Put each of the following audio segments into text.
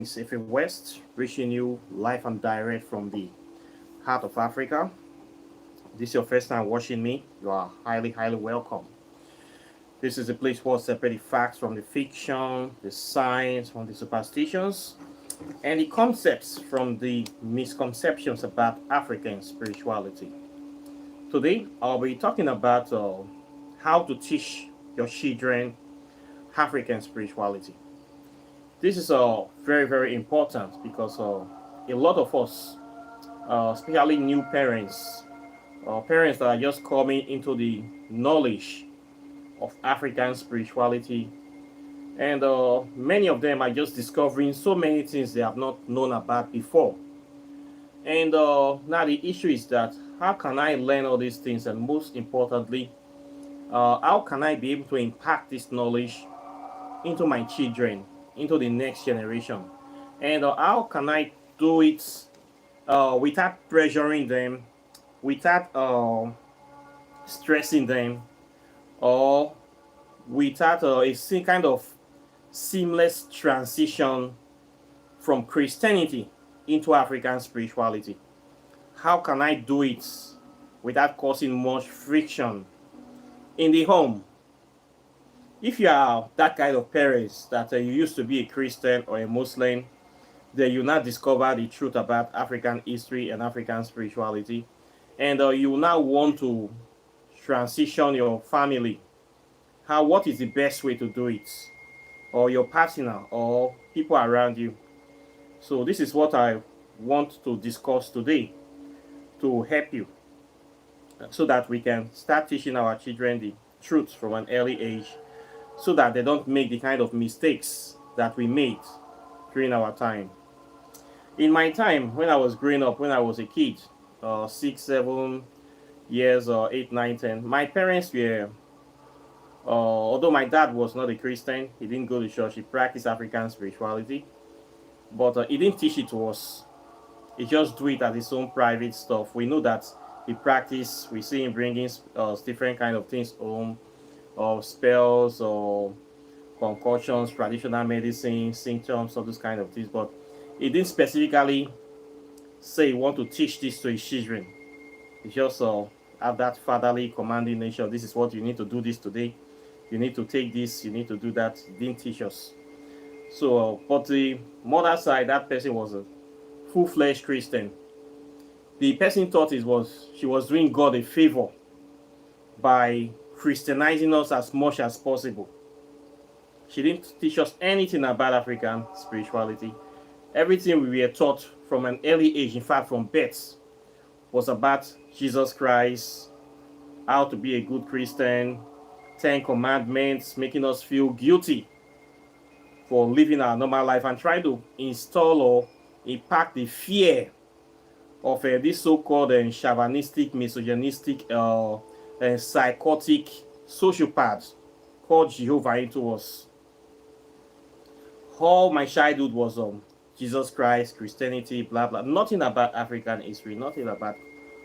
It's Ife West, reaching you live and direct from the heart of Africa. This is your first time watching me. You are highly welcome. This is a place where we separate the facts from the fiction, the science from the superstitions, and the concepts from the misconceptions about African spirituality. Today, I'll be talking about how to teach your children African spirituality. This is very important because a lot of us, especially new parents, parents that are just coming into the knowledge of African spirituality, and many of them are just discovering so many things they have not known about before. And now the issue is that how can I learn all these things, and most importantly, how can I be able to impact this knowledge into my children, into the next generation, and how can I do it without pressuring them, without stressing them, or without kind of seamless transition from Christianity into African spirituality. How can I do it without causing much friction in the home? If you are that kind of parents that you used to be a Christian or a Muslim, then you now discover the truth about African history and African spirituality, and you now want to transition your family. What is the best way to do it, or your partner or people around you? So this is what I want to discuss today to help you, so that we can start teaching our children the truth from an early age, so that they don't make the kind of mistakes that we made during our time. In my time, when I was growing up, when I was a kid, 6, 7 years, or 8, 9, 10, my parents were, although my dad was not a Christian, he didn't go to church, he practiced African spirituality, but he didn't teach it to us. He just do it as his own private stuff. We know that he practice, we see him bringing different kind of things home, or spells, or concoctions, traditional medicine, symptoms, all those kind of things, but he didn't specifically say he want to teach this to his children. He just have that fatherly commanding nature. This is what you need to do this today. You need to take this, you need to do that. He didn't teach us. So, but the mother side, that person was a full-fledged Christian. The person thought she was doing God a favor by Christianizing us as much as possible. She didn't teach us anything about African spirituality. Everything we were taught from an early age, in fact from birth, was about Jesus Christ, how to be a good Christian, 10 commandments, making us feel guilty for living our normal life, and trying to install or impact the fear of this so-called chauvinistic, misogynistic, psychotic sociopath called Jehovah into us. All my childhood was Jesus Christ, Christianity, blah blah. Nothing about African history, nothing about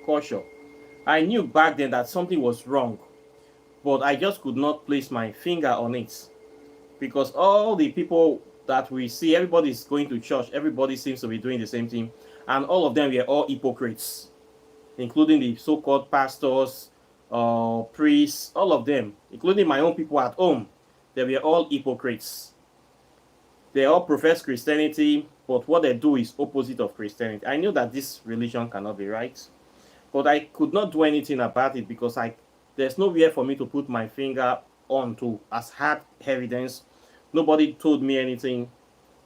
culture. I knew back then that something was wrong, but I just could not place my finger on it, because all the people that we see, everybody is going to church, everybody seems to be doing the same thing, and all of them were all hypocrites, including the so-called pastors, priests, all of them, including my own people at home. They were all hypocrites. They all profess Christianity, but what they do is opposite of Christianity. I knew that this religion cannot be right, but I could not do anything about it, because there's nowhere for me to put my finger on to as hard evidence. Nobody told me anything.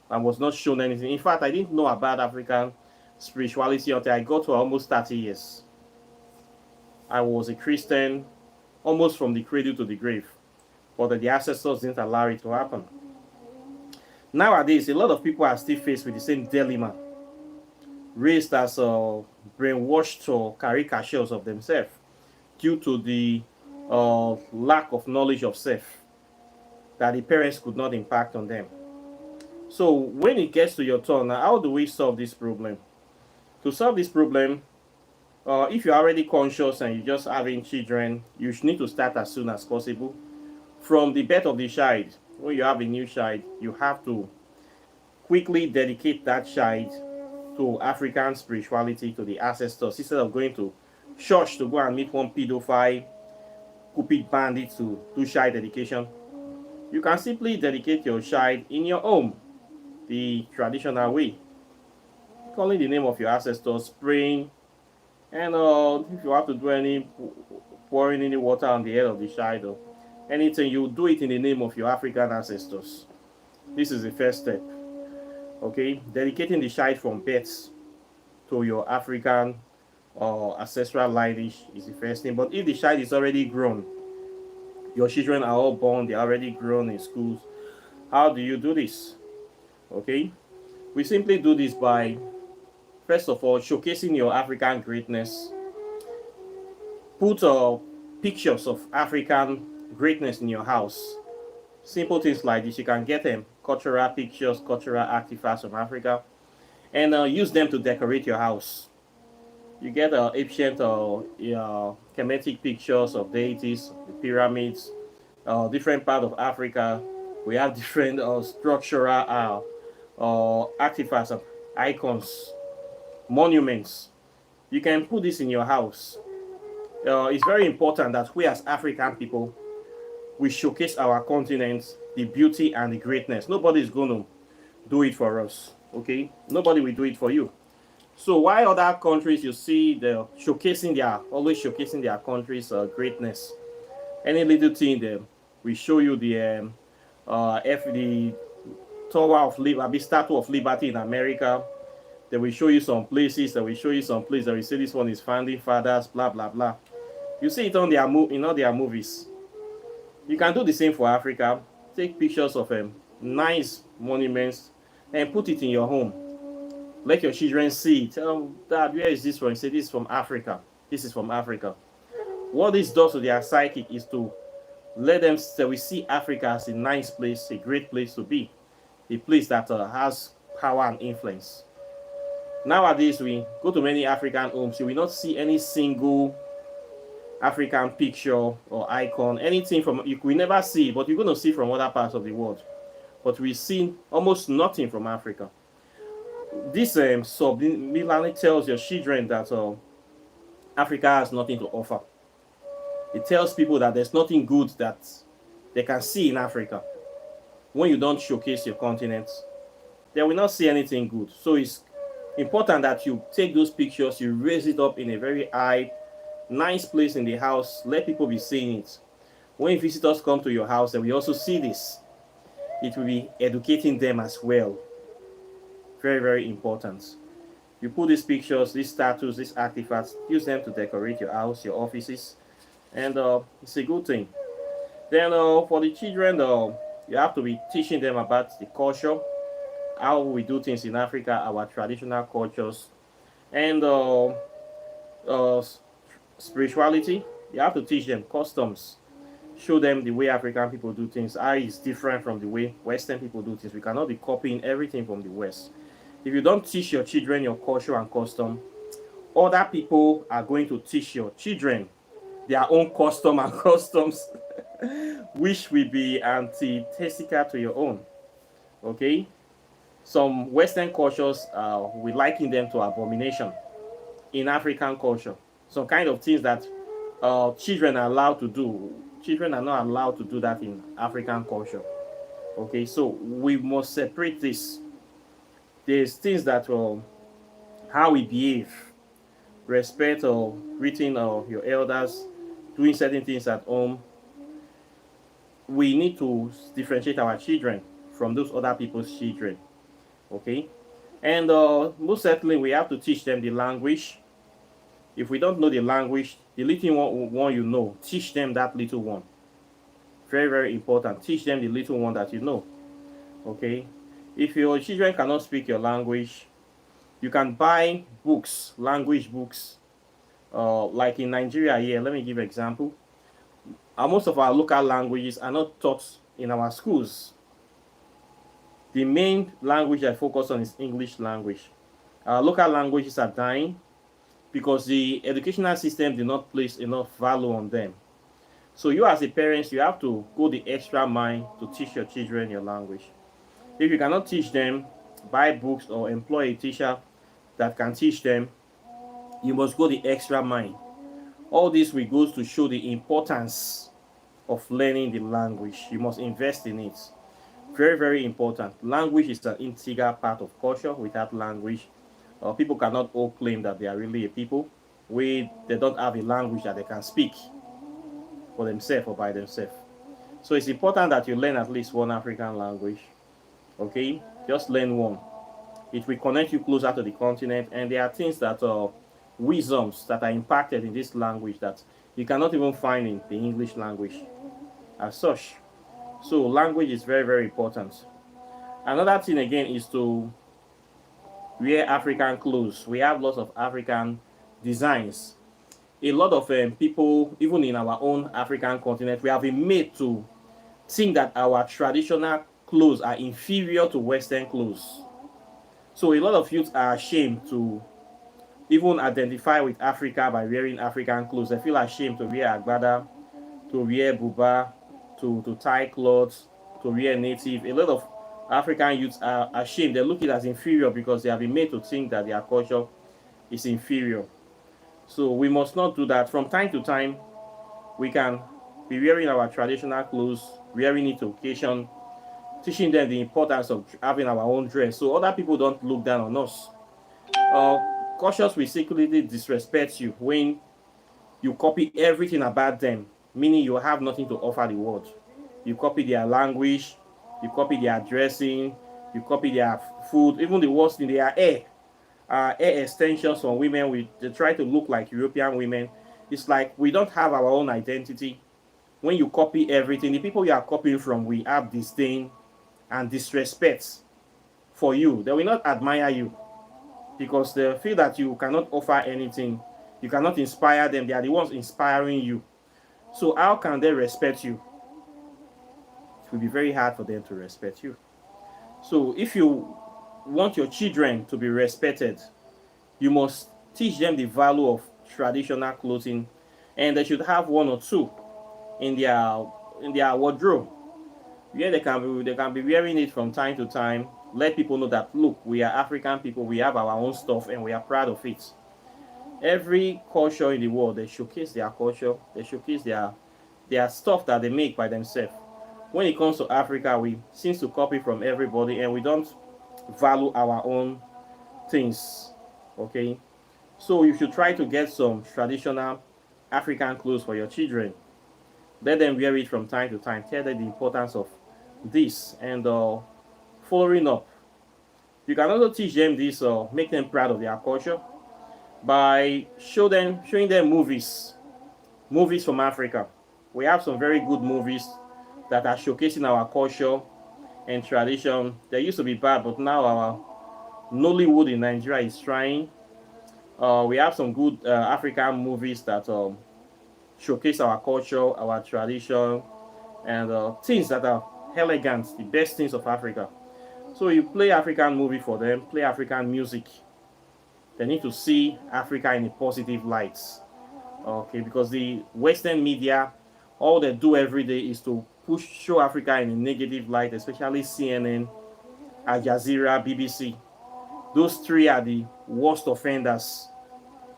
I was not shown anything. In fact, I didn't know about African spirituality until I got to almost 30 years. I was a Christian almost from the cradle to the grave, but the ancestors didn't allow it to happen. Nowadays, a lot of people are still faced with the same dilemma, raised as brainwashed or caricatures of themselves due to the lack of knowledge of self that the parents could not impact on them. So when it gets to your turn, how do we solve this problem? To solve this problem, if you're already conscious and you're just having children, you need to start as soon as possible. From the birth of the child, when you have a new child, you have to quickly dedicate that child to African spirituality, to the ancestors, instead of going to church to go and meet one pedophile, cupid bandit to do child dedication. You can simply dedicate your child in your home, the traditional way, calling the name of your ancestors, praying, and if you have to do any pouring any water on the head of the child or anything, you do it in the name of your African ancestors. This is the first step. Okay, dedicating the child from birth to your African or ancestral lineage is the first thing. But if the child is already grown, your children are all born, they're already grown in schools, how do you do this? Okay, we simply do this by, first of all, showcasing your African greatness. Put pictures of African greatness in your house. Simple things like this. You can get them cultural pictures, cultural artifacts from Africa, and use them to decorate your house. You get ancient Kemetic pictures of deities, the pyramids, different part of Africa. We have different structural artifacts, icons, monuments. You can put this in your house. It's very important that we as African people, we showcase our continent, the beauty and the greatness. Nobody is going to do it for us, okay? Nobody will do it for you. So while other countries, you see, they're always showcasing their country's greatness. Any little thing, they we show you the Tower of Liberty, Statue of Liberty in America. They will show you some places. They will show you some places. They will say this one is founding fathers, blah blah blah. You see it on in all their movies. You can do the same for Africa. Take pictures of nice monuments and put it in your home. Let your children see it. Tell them, Dad, where is this from? You say, this is from Africa. This is from Africa. What this does to their psychic is to let them say, we see Africa as a nice place, a great place to be, a place that has power and influence. Nowadays, we go to many African homes, you will not see any single African picture or icon, anything from, you will never see, but you're going to see from other parts of the world. But we see almost nothing from Africa. This subliminally tells your children that Africa has nothing to offer. It tells people that there's nothing good that they can see in Africa. When you don't showcase your continent, they will not see anything good. So it's important that you take those pictures, you raise it up in a very high, nice place in the house, let people be seeing it. When visitors come to your house, they will also see this. It will be educating them as well. Very, very important. You put these pictures, these statues, these artifacts, use them to decorate your house, your offices, and it's a good thing. Then for the children, you have to be teaching them about the culture, how we do things in Africa, our traditional cultures, and spirituality. You have to teach them customs, show them the way African people do things, how it's different from the way Western people do things. We cannot be copying everything from the West. If you don't teach your children your culture and custom, other people are going to teach your children their own custom and customs, which will be antithetical to your own. Okay? Some Western cultures, we liken them to abomination in African culture. Some kind of things that children are allowed to do. Children are not allowed to do that in African culture. Okay, so we must separate this. There's things that how we behave, respect or greeting your elders, doing certain things at home. We need to differentiate our children from those other people's children. Okay, and most certainly we have to teach them the language. If we don't know the language, the little one you know, teach them that little one. Very, very important. Teach them the little one that you know. Okay. If your children cannot speak your language, you can buy books, language books. Like in Nigeria here, let me give an example. Most of our local languages are not taught in our schools. The main language I focus on is English language. Our local languages are dying because the educational system did not place enough value on them. So you as a parent, you have to go the extra mile to teach your children your language. If you cannot teach them, buy books, or employ a teacher that can teach them. You must go the extra mile. All this will goes to show the importance of learning the language. You must invest in it. Very, very important. Language is an integral part of culture. Without language, people cannot all claim that they are really a people. They don't have a language that they can speak for themselves or by themselves. So it's important that you learn at least one African language. Okay, just learn one. It will connect you closer to the continent, and there are things that are wisdoms that are impacted in this language that you cannot even find in the English language as such. So language is very, very important. Another thing again is to wear African clothes. We have lots of African designs. A lot of people, even in our own African continent, we have been made to think that our traditional clothes are inferior to Western clothes. So a lot of youth are ashamed to even identify with Africa by wearing African clothes. They feel ashamed to wear agbada, to wear buba, to tie clothes, to wear native. A lot of African youths are ashamed. They look it as inferior because they have been made to think that their culture is inferior. So we must not do that. From time to time, we can be wearing our traditional clothes, wearing it to occasion, teaching them the importance of having our own dress so other people don't look down on us. Cautious will secretly disrespect you when you copy everything about them, meaning you have nothing to offer the world. You copy their language, you copy their dressing, you copy their food, even the worst thing, their hair. Hair extensions from women, they try to look like European women. It's like we don't have our own identity. When you copy everything, the people you are copying from will have disdain and disrespect for you. They will not admire you because they feel that you cannot offer anything. You cannot inspire them. They are the ones inspiring you. So how can they respect you? It will be very hard for them to respect you. So if you want your children to be respected, you must teach them the value of traditional clothing, and they should have one or two in their wardrobe where they can be wearing it from time to time. Let people know that look, we are African people, we have our own stuff, and we are proud of it. Every culture in the world, they showcase their culture, they showcase their stuff that they make by themselves. When it comes to Africa, we seem to copy from everybody, and we don't value our own things. Okay, so you should try to get some traditional African clothes for your children. Let them wear it from time to time. Tell them the importance of this, and following up. You can also teach them this or make them proud of their culture by showing them movies from Africa. We have some very good movies that are showcasing our culture and tradition. They used to be bad, but now our Nollywood in Nigeria is trying. We have some good African movies that showcase our culture, our tradition, and things that are elegant, the best things of Africa. So you play African movie for them, play African music. They need to see Africa in a positive light. Okay, because the Western media, all they do every day is to show Africa in a negative light, especially CNN, Al Jazeera, BBC. Those three are the worst offenders.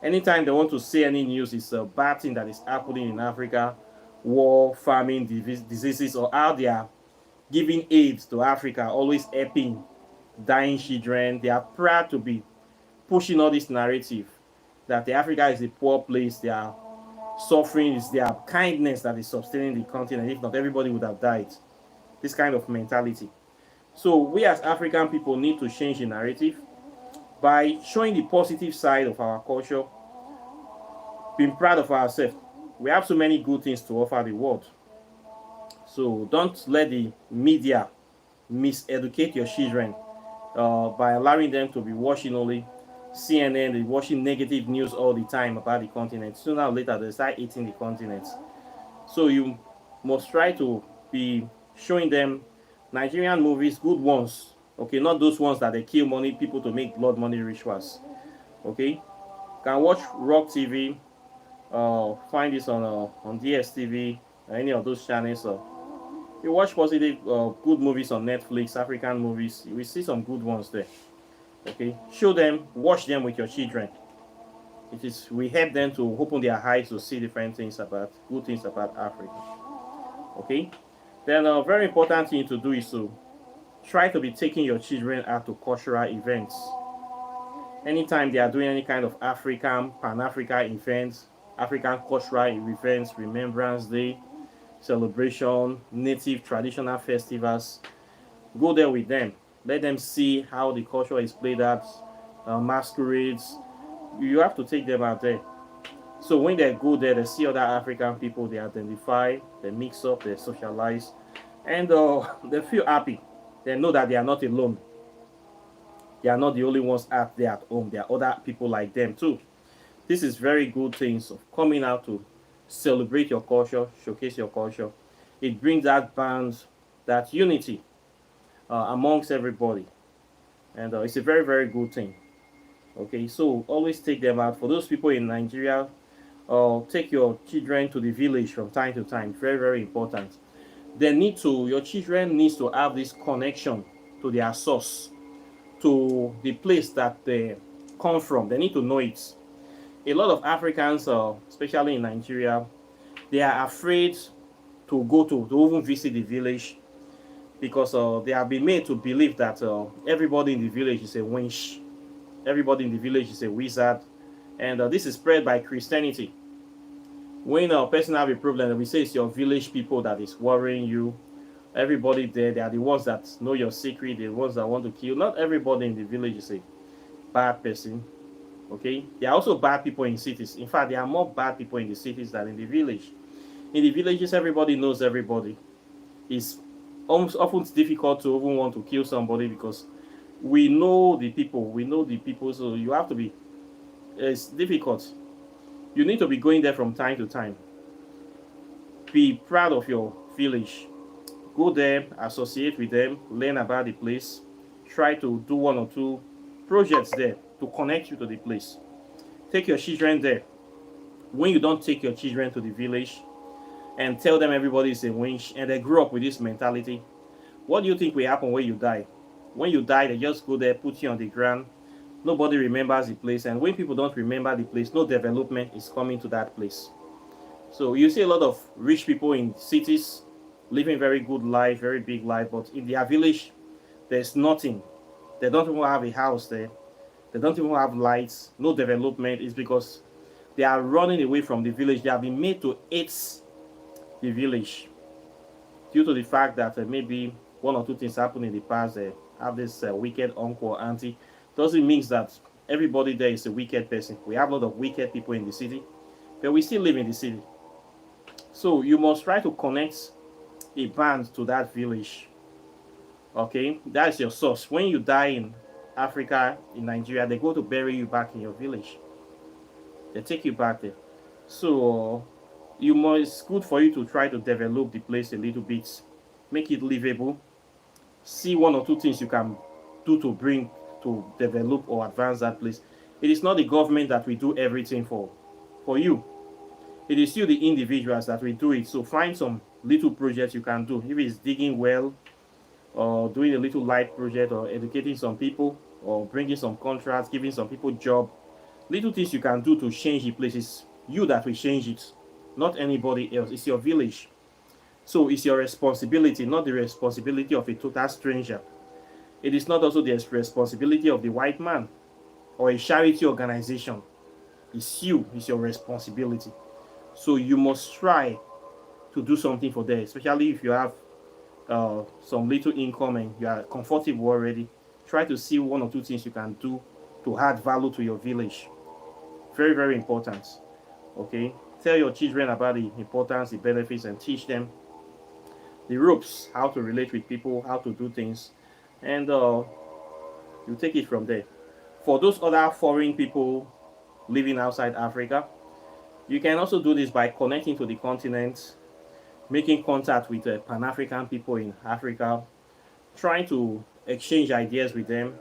Anytime they want to say any news, it's a bad thing that is happening in Africa, war, famine, diseases, or how they are giving aid to Africa, always helping dying children. They are proud to be pushing all this narrative that the Africa is a poor place. Their suffering is their kindness that is sustaining the continent. If not, everybody would have died. This kind of mentality. So we as African people need to change the narrative by showing the positive side of our culture, being proud of ourselves. We have so many good things to offer the world. So don't let the media miseducate your children by allowing them to be watching only CNN, they watching negative news all the time about the continent. Sooner or later, they start eating the continent. So you must try to be showing them Nigerian movies, good ones. Okay, not those ones that they kill money people to make blood money rituals. Okay, you can watch Rock TV. Find this on DSTV, any of those channels. You watch positive, good movies on Netflix, African movies. You will see some good ones there. Okay, show them, watch them with your children. It is we help them to open their eyes to see different things about good things about Africa. Okay, then a very important thing to do is to try to be taking your children out to cultural events. Anytime they are doing any kind of African, Pan-African events, African cultural events, Remembrance Day, celebration, native traditional festivals, go there with them. Let them see how the culture is played out, masquerades. You have to take them out there. So when they go there, they see other African people, they identify, they mix up, they socialize, and they feel happy. They know that they are not alone. They are not the only ones out there at home. There are other people like them too. This is very good things of coming out to celebrate your culture, showcase your culture. It brings that band, that unity amongst everybody, and it's a very very good thing. Okay, so always take them out. For those people in Nigeria, take your children to the village from time to time. Very very important. Your children needs to have this connection to their source, to the place that they come from. They need to know it. A lot of Africans, especially in Nigeria, they are afraid to go to even visit the village because they have been made to believe that everybody in the village is a winch, everybody in the village is a wizard, and this is spread by Christianity. When a person have a problem, we say it's your village people that is worrying you. Everybody there, they are the ones that know your secret, the ones that want to kill. Not everybody in the village is a bad person. Okay, there are also bad people in cities. In fact, there are more bad people in the cities than in the village. In the villages, everybody knows everybody. It's almost often difficult to even want to kill somebody because we know the people. We know the people, so you have to be. It's difficult. You need to be going there from time to time. Be proud of your village. Go there, associate with them, learn about the place. Try to do one or two projects there to connect you to the place. Take your children there. When you don't take your children to the village and tell them everybody is a winch and they grow up with this mentality, what do you think will happen when you die? When you die, they just go there, put you on the ground. Nobody remembers the place, and when people don't remember the place, no development is coming to that place. So you see a lot of rich people in cities living very good life, very big life, but in their village, there's nothing. They don't even have a house there. They don't even have lights, no development. It's because they are running away from the village. They have been made to hate the village due to the fact that maybe one or two things happened in the past. They have this wicked uncle or auntie. Doesn't mean that everybody there is a wicked person. We have a lot of wicked people in the city, but we still live in the city. So you must try to connect a band to that village. Okay, that's your source. When you die in Africa, in Nigeria, they go to bury you back in your village. They take you back there. So it's good for you to try to develop the place a little bit, make it livable. See one or two things you can do to develop or advance that place. It is not the government that will do everything for you. It is you, the individuals, that will do it. So find some little projects you can do. If it's digging well, or doing a little light project, or educating some people, or bringing some contracts, giving some people job. Little things you can do to change the place. It's you that will change it, not anybody else. It's your village. So it's your responsibility, not the responsibility of a total stranger. It is not also the responsibility of the white man or a charity organization. It's you, it's your responsibility. So you must try to do something for them, especially if you have some little income and you are comfortable already. Try to see one or two things you can do to add value to your village. Very, very important. Okay, tell your children about the importance, the benefits, and teach them the ropes, how to relate with people, how to do things, and you take it from there. For those other foreign people living outside Africa, you can also do this by connecting to the continent, making contact with Pan-African people in Africa, trying to exchange ideas with them,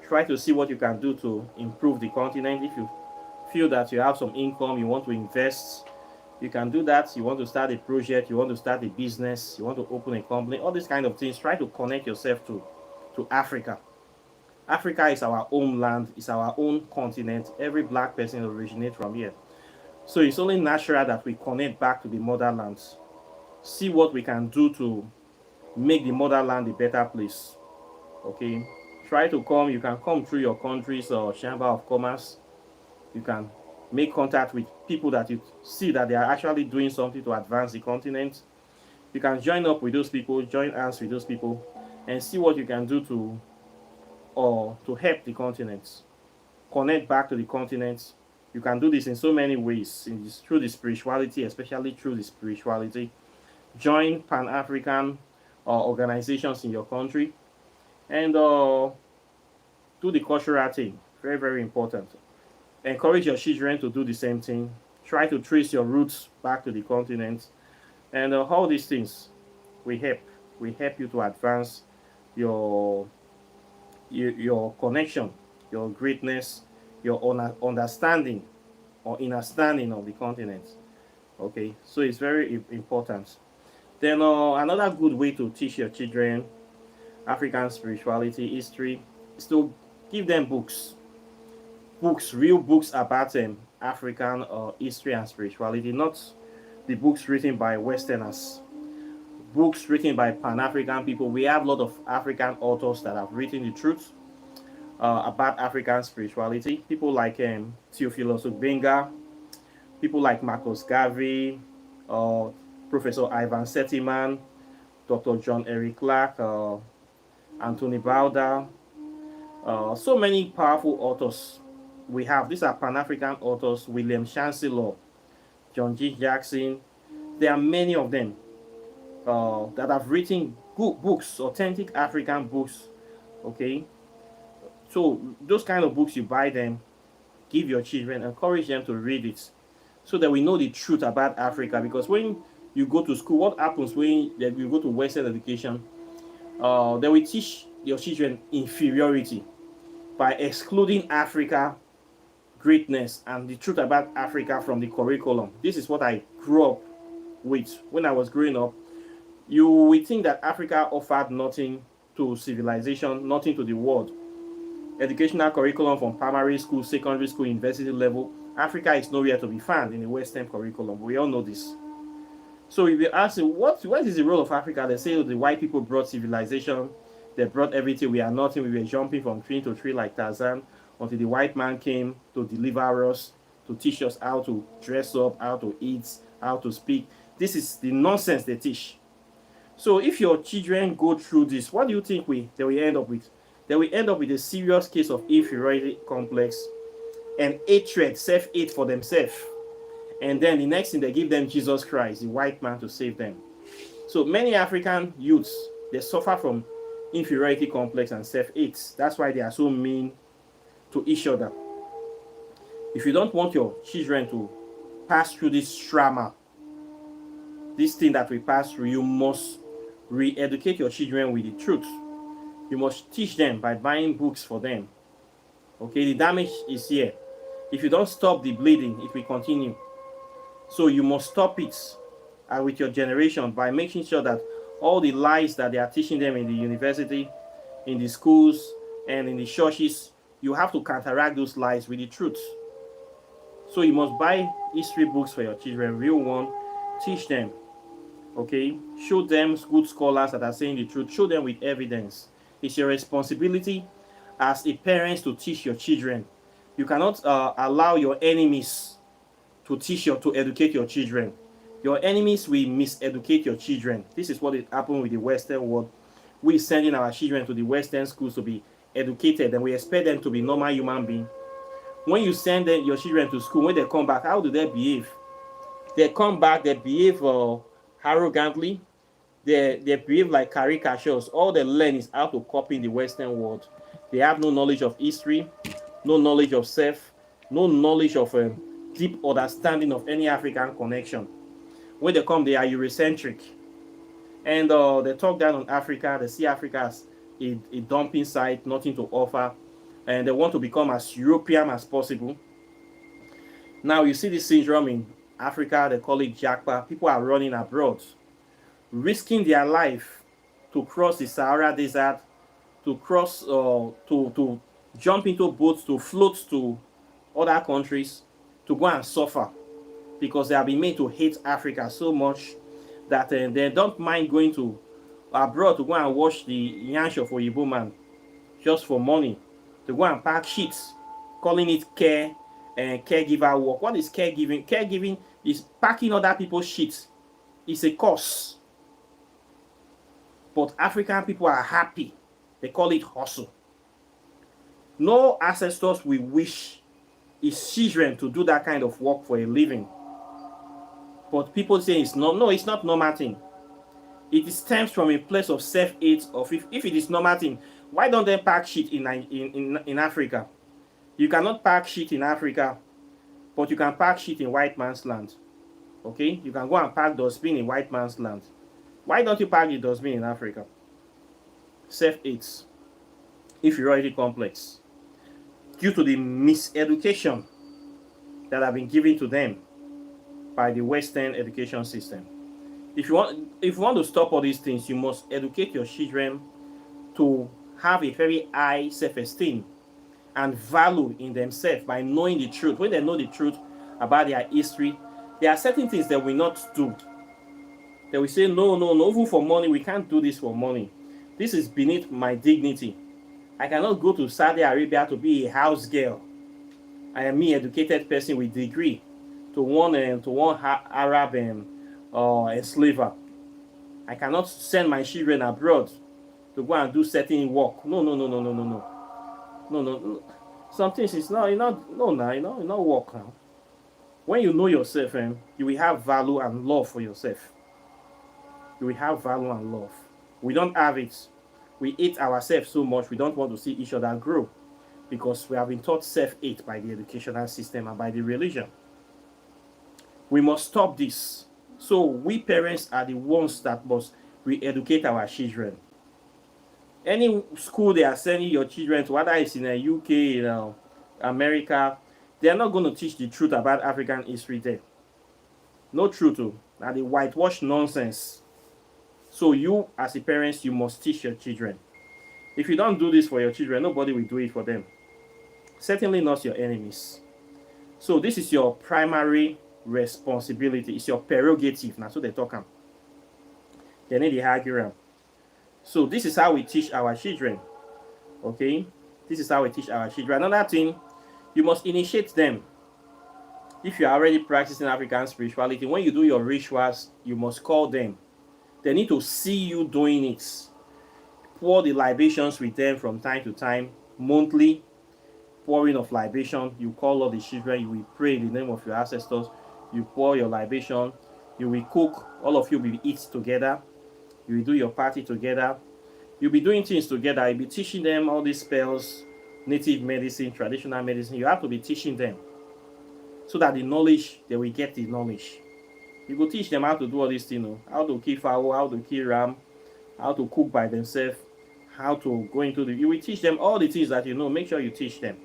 try to see what you can do to improve the continent. If you feel that you have some income, you want to invest, You can do that. You want to start a project, you want to start a business, you want to open a company, all these kind of things. Try to connect yourself to Africa. Africa is our homeland, it's our own continent. Every black person originates from here. So it's only natural that we connect back to the motherlands. See what we can do to make the motherland a better place. Okay. Try to come, you can come through your country's chamber of commerce. You can make contact with people that you see that they are actually doing something to advance the continent. You can join up with those people, join hands with those people, and see what you can do to help the continent. Connect back to the continent. You can do this in so many ways, through the spirituality, especially through the spirituality. Join Pan-African organizations in your country, and do the cultural thing. Very, very important. Encourage your children to do the same thing. Try to trace your roots back to the continent, and all these things we help. We help you to advance your your connection, your greatness, your understanding or understanding of the continent. Okay, so it's very important. Then another good way to teach your children African spirituality, history, is to give them books. Books, real books about African history and spirituality, not the books written by Westerners. Books written by Pan-African people. We have a lot of African authors that have written the truth about African spirituality. People like Theophilus Obenga, people like Marcus Garvey, uh, Professor Ivan Setiman, Dr. John Eric Clark, Anthony Bauder, so many powerful authors we have. These are Pan-African authors, William Chancellor, John G. Jackson. There are many of them that have written good books, authentic African books. Okay, so those kind of books, you buy them, give your children, encourage them to read it, so that we know the truth about Africa. Because when you go to school, what happens when you go to Western education? They will teach your children inferiority by excluding Africa greatness and the truth about Africa from the curriculum. This is what I grew up with when I was growing up. You will think that Africa offered nothing to civilization, nothing to the world. Educational curriculum from primary school, secondary school, university level, Africa is nowhere to be found in the Western curriculum. We all know this. So if you ask what is the role of Africa, they say the white people brought civilization, they brought everything, we are nothing, we were jumping from tree to tree like Tarzan, until the white man came to deliver us, to teach us how to dress up, how to eat, how to speak. This is the nonsense they teach. So if your children go through this, what do you think they will end up with? They will end up with a serious case of inferiority complex and hatred, self-hate for themselves. And then the next thing, they give them Jesus Christ, the white man, to save them. So many African youths, they suffer from inferiority complex and self-hate. That's why they are so mean to each other. If you don't want your children to pass through this trauma, this thing that we pass through, you must re-educate your children with the truth. You must teach them by buying books for them. Okay, the damage is here. If you don't stop the bleeding, it will continue. So you must stop it with your generation by making sure that all the lies that they are teaching them in the university, in the schools, and in the churches, you have to counteract those lies with the truth. So you must buy history books for your children, real one. Teach them. Okay, show them good scholars that are saying the truth. Show them with evidence. It's your responsibility as a parent to teach your children. You cannot allow your enemies to educate your children. Your enemies will miseducate your children. This is what it happened with the Western world. We're sending our children to the Western schools to be educated, and we expect them to be normal human beings. When you send your children to school, when they come back, how do they behave? They come back, they behave arrogantly. They behave like caricatures. All they learn is how to copy in the Western world. They have no knowledge of history, no knowledge of self, no knowledge of deep understanding of any African connection. When they come, they are Eurocentric. And they talk down on Africa. They see Africa as a dumping site, nothing to offer. And they want to become as European as possible. Now, you see this syndrome in Africa, they call it Japa. People are running abroad, risking their life to cross the Sahara Desert, to cross, to jump into boats, to float to other countries, to go and suffer because they have been made to hate Africa so much that they don't mind going to abroad to go and wash the yansh of Oyibo man just for money, to go and pack sheets, calling it care and caregiver work. What is caregiving? Caregiving is packing other people's sheets. It's a curse. But African people are happy. They call it hustle. No ancestors will wish his children to do that kind of work for a living. But people say it's not. No, it's not normal thing. It stems from a place of self-hate. Of if it is normal thing, why don't they pack shit in Africa? You cannot pack shit in Africa, but you can pack shit in white man's land. Okay? You can go and pack dustbin in white man's land. Why don't you pack the dustbin in Africa? Self-hate. Inferiority complex. Due to the miseducation that have been given to them by the Western education system. If you want to stop all these things, you must educate your children to have a very high self-esteem and value in themselves by knowing the truth. When they know the truth about their history, there are certain things they will not do. They will say, no, even for money, we can't do this for money. This is beneath my dignity. I cannot go to Saudi Arabia to be a house girl. I am an educated person with degree to one Arab enslaver. I cannot send my children abroad to go and do certain work. No. Some things it's not work now. When you know yourself, you will have value and love for yourself. You will have value and love. We don't have it. We hate ourselves so much, we don't want to see each other grow because we have been taught self-hate by the educational system and by the religion. We must stop this. So we parents are the ones that must re-educate our children. Any school they are sending your children to, whether it's in the UK, America, they are not going to teach the truth about African history there. No truth. Now the whitewash nonsense. So you, as a parent, you must teach your children. If you don't do this for your children, nobody will do it for them. Certainly not your enemies. So this is your primary responsibility. It's your prerogative. Now, so they talk. They need the high ground. So this is how we teach our children. Okay? This is how we teach our children. Another thing, you must initiate them. If you are already practicing African spirituality, when you do your rituals, you must call them. They need to see you doing it. Pour the libations with them from time to time, monthly pouring of libation. You call all the children, you will pray in the name of your ancestors. You pour your libation, you will cook, all of you will eat together. You will do your party together. You'll be doing things together. You'll be teaching them all these spells, native medicine, traditional medicine. You have to be teaching them so that the knowledge, they will get the knowledge. You will teach them how to do all these things, how to kill fowl, how to kill ram, how to cook by themselves, how to go into the... You will teach them all the things that you know. Make sure you teach them.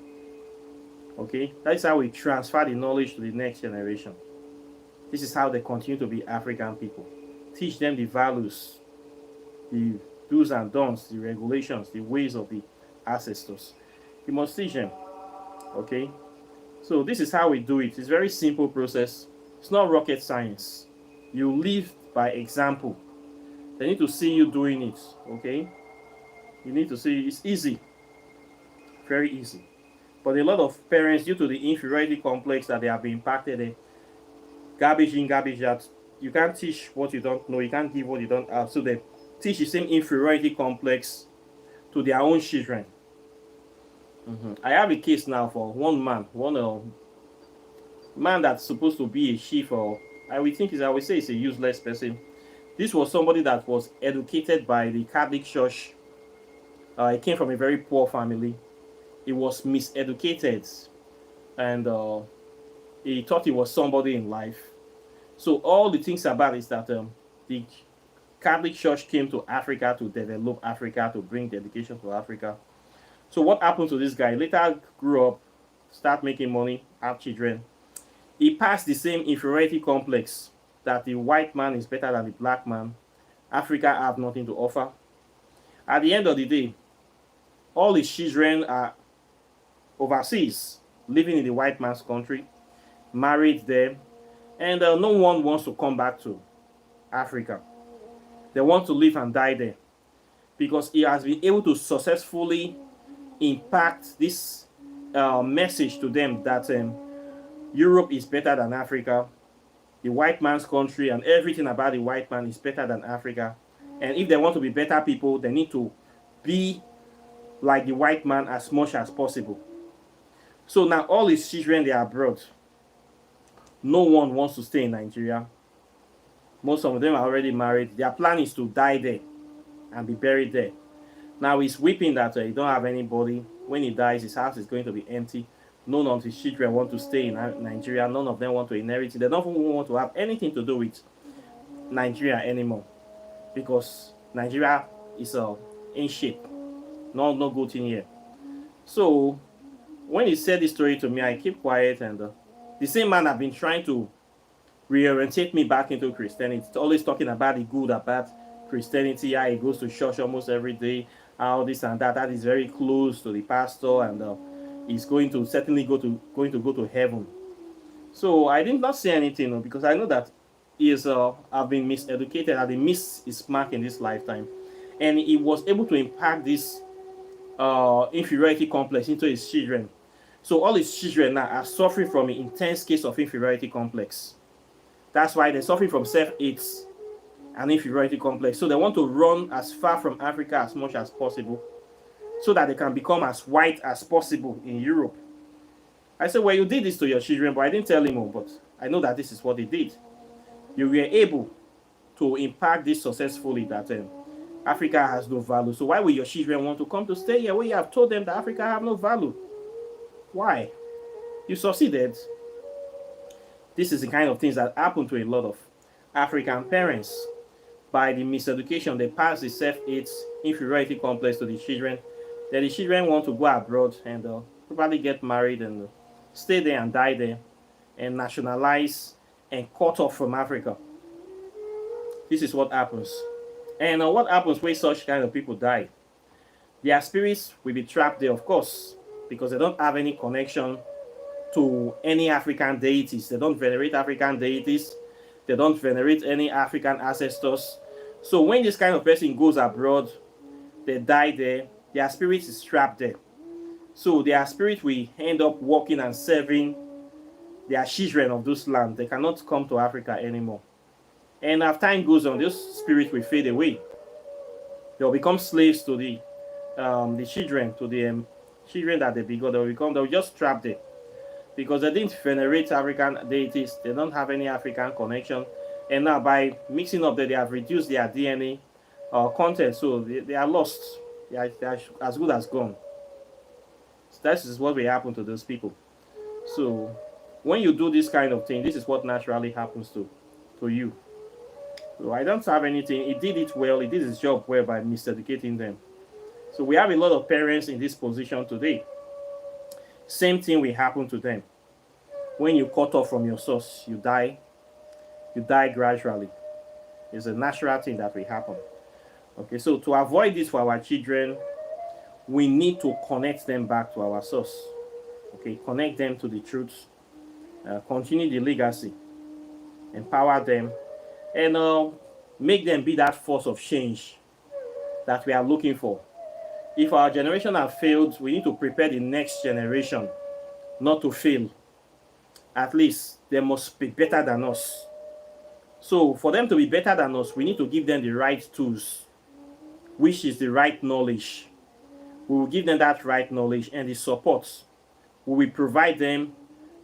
Okay? That's how we transfer the knowledge to the next generation. This is how they continue to be African people. Teach them the values, the do's and don'ts, the regulations, the ways of the ancestors. You must teach them. Okay? So this is how we do it. It's a very simple process. It's not rocket science. You live by example. They need to see you doing it. Okay? You need to see it's easy. Very easy. But a lot of parents, due to the inferiority complex that they have been impacted, garbage in, garbage out. You can't teach what you don't know. You can't give what you don't have. So they teach the same inferiority complex to their own children. I have a case now for one man that's supposed to be a chief, or I would say it's a useless person. This was somebody that was educated by the Catholic Church. He came from a very poor family. He was miseducated, and he thought he was somebody in life. So all the things about is that the Catholic Church came to Africa to develop Africa, to bring the education to Africa. So what happened to this guy? Later grew up, start making money, have children. He passed the same inferiority complex that the white man is better than the black man. Africa have nothing to offer. At the end of the day, all his children are overseas, living in the white man's country, married there, and no one wants to come back to Africa. They want to live and die there because he has been able to successfully impact this message to them that Europe is better than Africa, the white man's country, and everything about the white man is better than Africa. And if they want to be better people, they need to be like the white man as much as possible. So now all his children, they are abroad. No one wants to stay in Nigeria. Most of them are already married. Their plan is to die there and be buried there. Now he's weeping that he don't have anybody. When he dies, his house is going to be empty. None of his children want to stay in Nigeria. None of them want to inherit it. They don't even want to have anything to do with Nigeria anymore because Nigeria is in shape. No good thing here. So when he said this story to me, I keep quiet, and the same man have been trying to reorientate me back into Christianity. Always talking about the good about Christianity, how he goes to church almost every day, how this and that is very close to the pastor, and he's going to certainly go to heaven. So I did not say anything because I know that he is have been miseducated, have been missed his mark in this lifetime, and he was able to impact this inferiority complex into his children. So all his children now are suffering from an intense case of inferiority complex. That's why they're suffering from self-hate and inferiority complex. So they want to run as far from Africa as much as possible so that they can become as white as possible in Europe. I said, well, you did this to your children, but I didn't tell him, but I know that this is what they did. You were able to impact this successfully that Africa has no value. So why will your children want to come to stay here when you have told them that Africa have no value? Why? You succeeded. This is the kind of things that happen to a lot of African parents. By the miseducation, they pass the self-hate inferiority complex to the children. Then the children want to go abroad and probably get married and stay there and die there and nationalize and cut off from Africa. This is what happens. And what happens when such kind of people die? Their spirits will be trapped there, of course, because they don't have any connection to any African deities. They don't venerate African deities. They don't venerate any African ancestors. So when this kind of person goes abroad, they die there, their spirit is trapped there. So their spirit will end up working and serving their children of those lands. They cannot come to Africa anymore. And as time goes on, those spirits will fade away. They'll become slaves to the children, to the children that they begot. They'll just trap there because they didn't venerate African deities. They don't have any African connection. And now by mixing up that, they have reduced their DNA content, so they are lost. They are as good as gone. So that is what will happen to those people. So when you do this kind of thing, this is what naturally happens to you. So I don't have anything. He did it well. He did his job well by miseducating them. So we have a lot of parents in this position today. Same thing will happen to them. When you cut off from your source, you die. You die gradually. It's a natural thing that will happen. Okay, so to avoid this for our children, we need to connect them back to our source. Okay, connect them to the truth. Continue the legacy. Empower them. And make them be that force of change that we are looking for. If our generation has failed, we need to prepare the next generation not to fail. At least they must be better than us. So for them to be better than us, we need to give them the right tools, which is the right knowledge. We will give them that right knowledge and the support. We will provide them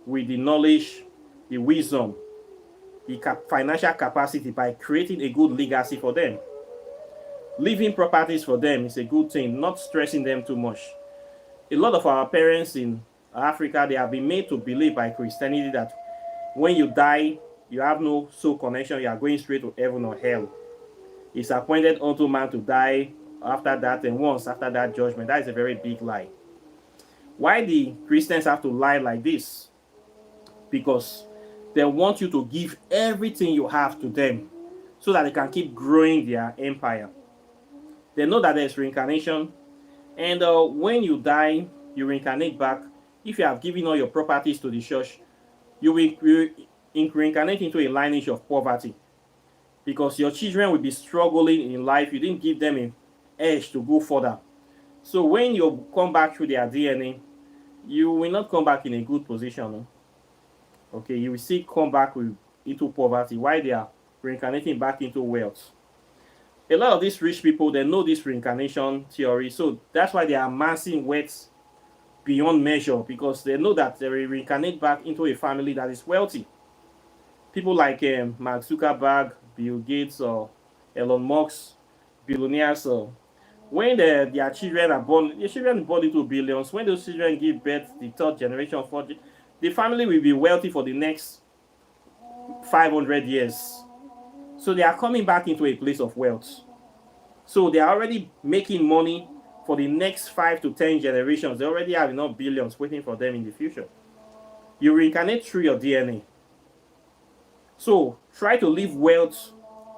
with the knowledge, the wisdom, the financial capacity by creating a good legacy for them. Leaving properties for them is a good thing, not stressing them too much. A lot of our parents in Africa, they have been made to believe by Christianity that when you die, you have no soul connection, you are going straight to heaven or hell. It's appointed unto man to die after that, and once after that judgment. That is a very big lie. Why the Christians have to lie like this? Because They want you to give everything you have to them so that they can keep growing their empire. They know that there's reincarnation, and when you die, you reincarnate back. If you have given all your properties to the church, you will reincarnate into a lineage of poverty because your children will be struggling in life. You didn't give them an edge to go further. So when you come back through their DNA, you will not come back in a good position. No? Okay, you will still come back into poverty while they are reincarnating back into wealth. A lot of these rich people, they know this reincarnation theory, so that's why they are amassing wealth beyond measure, because they know that they will reincarnate back into a family that is wealthy. People like Mark Zuckerberg, Bill Gates, or Elon Musk, billionaires. When their children are born, their children are born into billions. When those children give birth, the third generation, fourth, the family will be wealthy for the next 500 years. So they are coming back into a place of wealth. So they are already making money for the next 5 to 10 generations. They already have enough billions waiting for them in the future. You reincarnate through your DNA. So try to leave wealth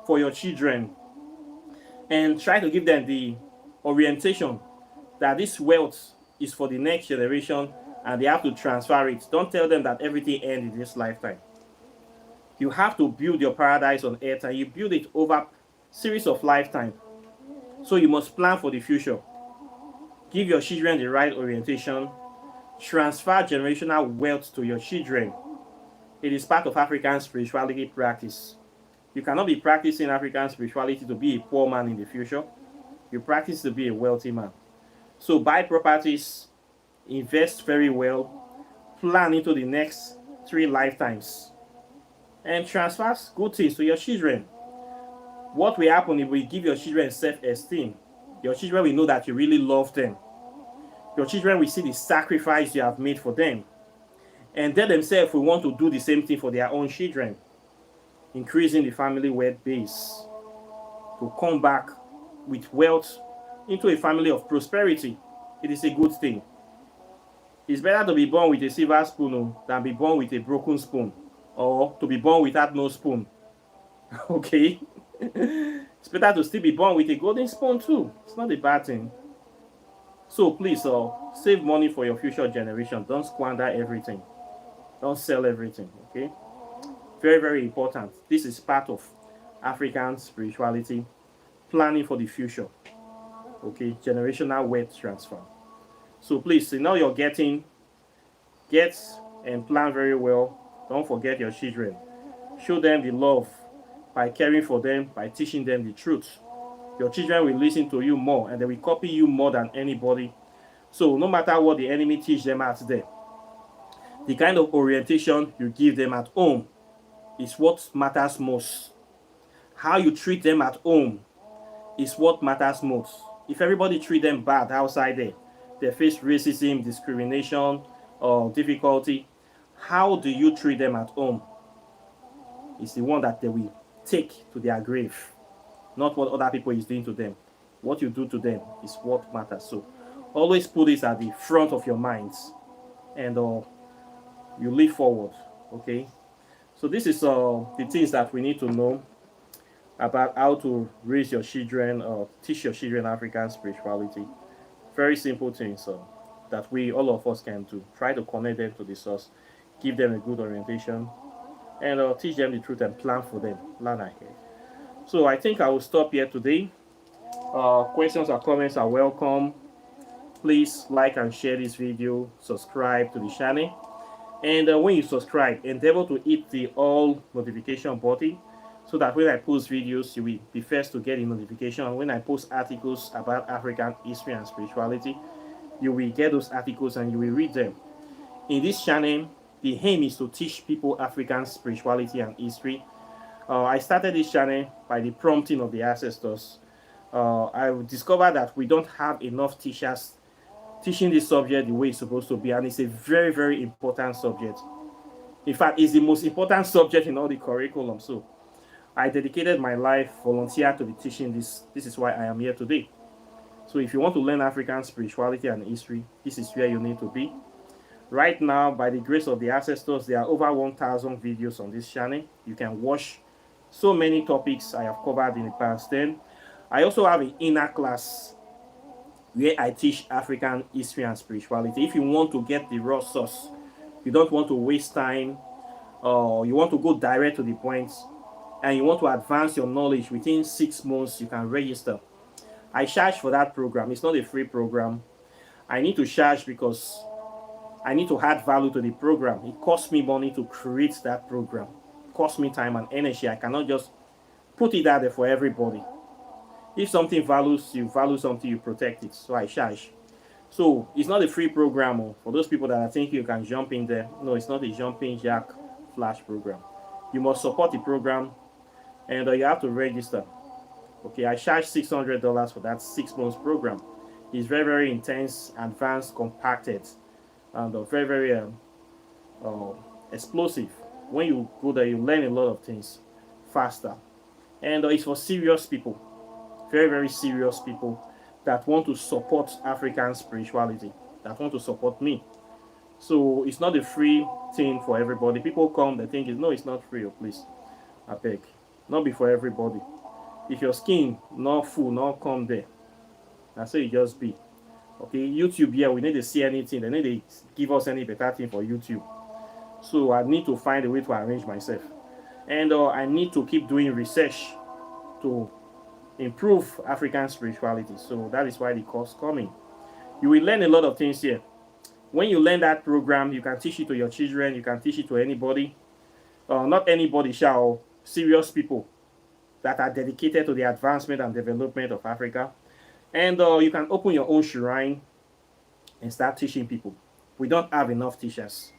for your children and try to give them the orientation that this wealth is for the next generation and they have to transfer it. Don't tell them that everything ends in this lifetime. You have to build your paradise on earth, and you build it over a series of lifetime. So you must plan for the future. Give your children the right orientation. Transfer generational wealth to your children. It is part of African spirituality practice. You cannot be practicing African spirituality to be a poor man in the future. You practice to be a wealthy man. So buy properties, invest very well, plan into the next 3 lifetimes, and transfer good things to your children. What will happen if we give your children self-esteem? Your children will know that you really love them. Your children will see the sacrifice you have made for them. And they themselves will want to do the same thing for their own children, increasing the family wealth base to come back with wealth into a family of prosperity. It is a good thing. It's better to be born with a silver spoon than be born with a broken spoon, or to be born without no spoon. Okay? It's better to still be born with a golden spoon too. It's not a bad thing. So please save money for your future generation. Don't squander everything. Don't sell everything. Okay? Very, very important. This is part of African spirituality. Planning for the future. Okay? Generational wealth transfer. So please, now you're get and plan very well. Don't forget your children. Show them the love by caring for them, by teaching them the truth. Your children will listen to you more and they will copy you more than anybody. So no matter what the enemy teach them out there, the kind of orientation you give them at home is what matters most. How you treat them at home is what matters most. If everybody treat them bad outside there, they face racism, discrimination, or difficulty, how do you treat them at home? It's the one that they will take to their grave, not what other people is doing to them. What you do to them is what matters. So always put this at the front of your minds, and you live forward. Okay, so this is the things that we need to know about how to raise your children or teach your children African spirituality. Very simple things that all of us can do. Try to connect them to the source, give them a good orientation, and teach them the truth and plan for them. Plan ahead. So I think I will stop here today. Questions or comments are welcome. Please like and share this video. Subscribe to the channel. And when you subscribe, endeavor to hit the all notification button so that when I post videos, you will be first to get a notification. And when I post articles about African history and spirituality, you will get those articles and you will read them. In this channel, the aim is to teach people African spirituality and history. I started this channel by the prompting of the ancestors. I discovered that we don't have enough teachers teaching this subject the way it's supposed to be, and it's a very, very important subject. In fact, it's the most important subject in all the curriculum. So I dedicated my life, volunteer to be teaching this. This is why I am here today. So if you want to learn African spirituality and history, this is where you need to be. Right now, by the grace of the ancestors, there are over 1,000 videos on this channel. You can watch so many topics I have covered in the past. Then I also have an inner class where I teach African history and spirituality. If you want to get the raw sauce, you don't want to waste time, or you want to go direct to the point, and you want to advance your knowledge within 6 months, you can register. I charge for that program. It's not a free program. I need to charge because I need to add value to the program. It costs me money to create that program. It costs me time and energy. I cannot just put it out there for everybody. If something values you, value something, you protect it. So I charge. So it's not a free program. For those people that are thinking you can jump in there, no, it's not a jumping jack flash program. You must support the program, and you have to register. Okay, I charge $600 for that 6 months program. It's very, very intense, advanced, compacted, and very, very uh, explosive. When you go there, you learn a lot of things faster. And it's for serious people, very, very serious people that want to support African spirituality, that want to support me. So it's not a free thing for everybody. People come, they think, no, it's not free. Oh, please, I beg. Not be for everybody. If your skin not full, not come there. That's how it just be. Okay, YouTube here, we need to see anything. They need to give us any better thing for YouTube. So I need to find a way to arrange myself. And I need to keep doing research to improve African spirituality. So that is why the course coming. You will learn a lot of things here. When you learn that program, you can teach it to your children, you can teach it to anybody. Not anybody, shall serious people that are dedicated to the advancement and development of Africa. And you can open your own shrine and start teaching people. We don't have enough teachers.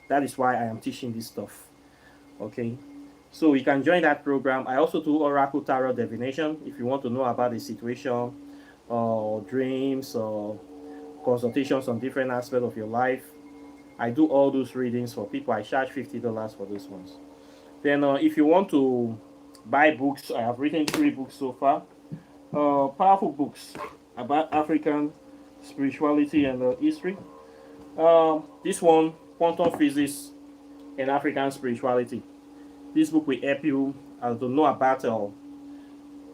That is why I am teaching this stuff. Okay, so you can join that program. I also do oracle tarot divination if you want to know about the situation, or dreams, or consultations on different aspects of your life. I do all those readings for people. I charge $50 for those ones. Then if you want to buy books, I have written 3 books so far. Powerful books about African spirituality and history. This one, Quantum Physics and African Spirituality. This book will help you to know about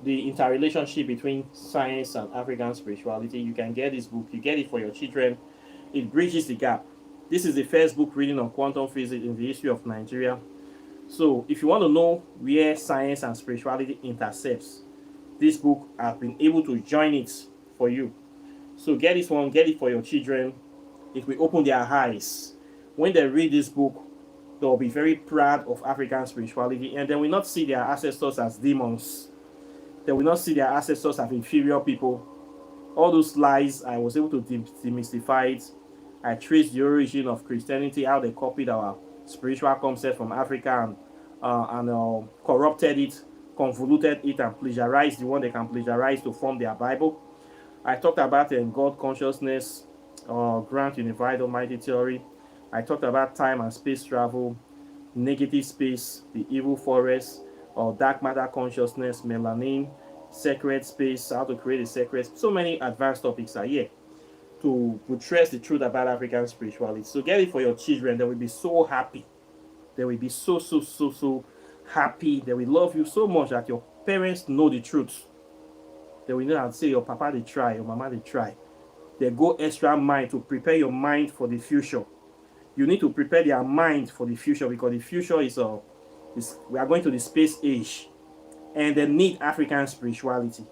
the interrelationship between science and African spirituality. You can get this book. You get it for your children. It bridges the gap. This is the first book reading on quantum physics in the history of Nigeria. So if you want to know where science and spirituality intercepts, this book, I've been able to join it for you. So get this one, get it for your children. It will open their eyes. When they read this book, they'll be very proud of African spirituality, and they will not see their ancestors as demons. They will not see their ancestors as inferior people. All those lies, I was able to demystify it. I traced the origin of Christianity, how they copied our spiritual concept from Africa and corrupted it, convoluted it, and plagiarized the one they can plagiarize to form their Bible. I talked about God consciousness, Grant Unified Almighty theory. I talked about time and space travel, negative space, the evil forest, or dark matter consciousness, melanin, sacred space, how to create a sacred. So many advanced topics are here to trace the truth about African spirituality. So get it for your children. They will be so happy. They will be so happy. They will love you so much that your parents know the truth. They will know and say, your papa they try, your mama they try. They go extra mile to prepare your mind for the future. You need to prepare their mind for the future, because the future is we are going to the space age, and they need African spirituality.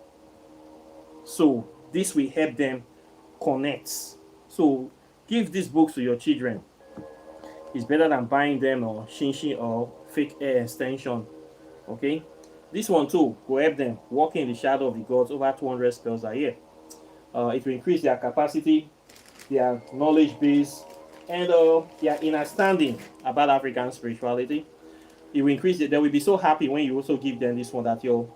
So this will help them connect. So give these books to your children. It's better than buying them or shinshin or fake hair extension. Okay, this one too will help them walk in the shadow of the gods. Over 200 spells a year. It will increase their capacity, their knowledge base, and their understanding about African spirituality. It will increase it. They will be so happy when you also give them this one, that your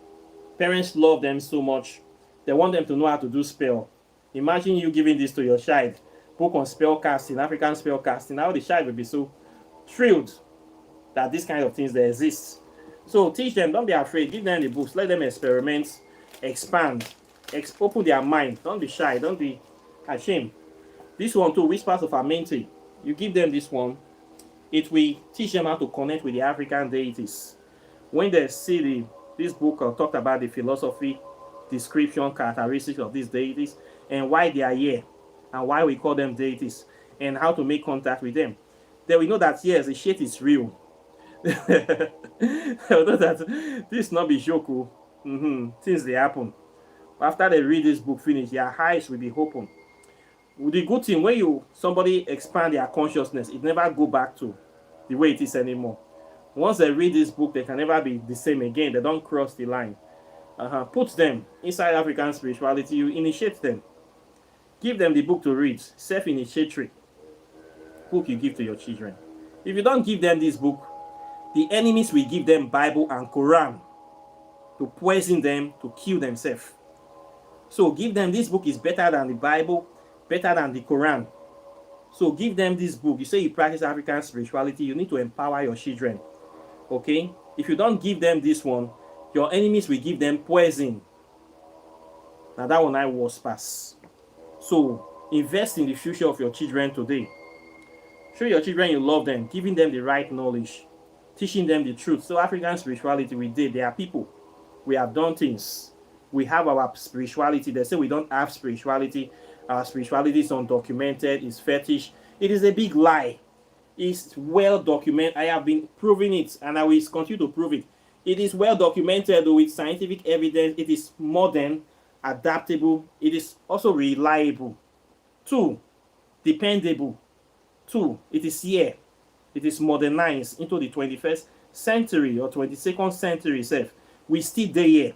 parents love them so much. They want them to know how to do spell. Imagine you giving this to your child, book on spell casting, African spell casting. How the child will be so thrilled that these kind of things they exist. So teach them, don't be afraid, give them the books, let them experiment, expand, open their mind. Don't be shy, don't be ashamed. This one too, Whispers of Amenti. You give them this one, it will teach them how to connect with the African deities. When they see this book talked about the philosophy, description, characteristics of these deities, and why they are here, and why we call them deities, and how to make contact with them, they will know that yes, the shit is real. They will know that this not be joke. Things they happen. After they read this book finish, their eyes will be open. The good thing when you somebody expand their consciousness, it never go back to the way it is anymore. Once they read this book, they can never be the same again. They don't cross the line. Put them inside African spirituality. You initiate them. Give them the book to read. Self-initiatory book you give to your children. If you don't give them this book, the enemies will give them Bible and Quran to poison them, to kill themselves. So give them this book is better than the Bible, better than the Quran. So give them this book. You say you practice African spirituality, you need to empower your children. Okay? If you don't give them this one, your enemies will give them poison. Now that one I was pass. So invest in the future of your children today. Show your children you love them, giving them the right knowledge, teaching them the truth. So African spirituality, we did. They are people. We have done things. We have our spirituality. They say we don't have spirituality. Our spirituality is undocumented, it's fetish. It is a big lie. It's well documented. I have been proving it, and I will continue to prove it. It is well documented with scientific evidence. It is modern, adaptable. It is also reliable. 2, dependable. 2, it is here. It is modernized into the 21st century or 22nd century itself. We still there here.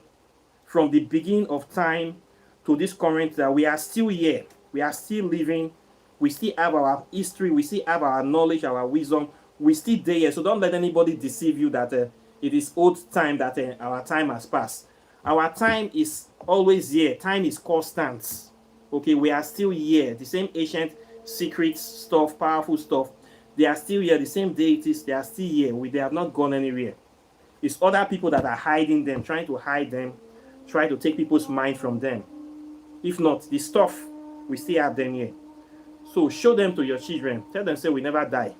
From the beginning of time to this current, that we are still here. We are still living. We still have our history. We still have our knowledge, our wisdom. We still there. So don't let anybody deceive you that it is old time, that our time has passed. Our time is always here. Time is constant. Okay, we are still here. The same ancient secret stuff, powerful stuff. They are still here. The same deities, they are still here. They have not gone anywhere. It's other people that are hiding them, trying to hide them, try to take people's mind from them. If not, the stuff, we still have them here. So show them to your children. Tell them, say, we never die.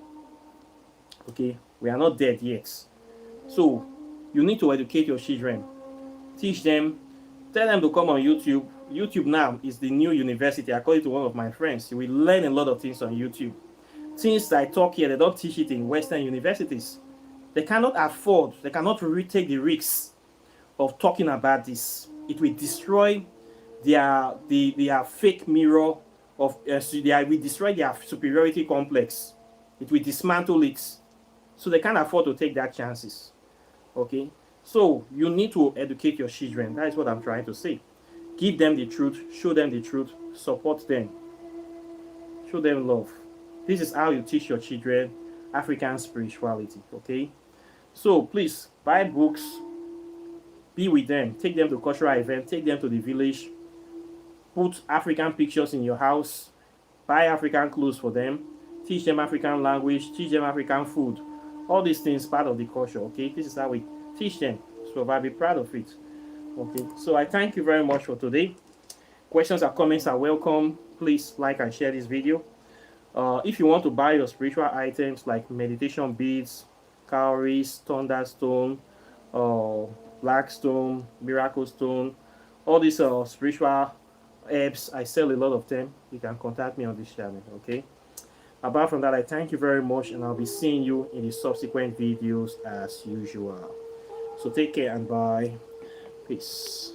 Okay, we are not dead yet. So you need to educate your children. Teach them. Tell them to come on YouTube. YouTube now is the new university, according to one of my friends. You will learn a lot of things on YouTube. Things I talk here, they don't teach it in Western universities. They cannot afford, they cannot really take the risks of talking about this. It will destroy their fake mirror of they will destroy their superiority complex. It will dismantle it. So they can't afford to take that chances. Okay? So you need to educate your children. That is what I'm trying to say. Give them the truth, show them the truth, support them, show them love. This is how you teach your children African spirituality. Okay? So please buy books, be with them, take them to cultural events, take them to the village, put African pictures in your house, buy African clothes for them, teach them African language, teach them African food. All these things part of the culture. Okay, this is how we teach them. So I'll be proud of it. Okay, so I thank you very much for today. Questions or comments are welcome. Please like and share this video. If you want to buy your spiritual items like meditation beads, cowries, thunderstone, black stone, miracle stone, all these spiritual herbs, I sell a lot of them. You can contact me on this channel. Okay, apart from that, I thank you very much, and I'll be seeing you in the subsequent videos as usual. So take care and bye. Peace.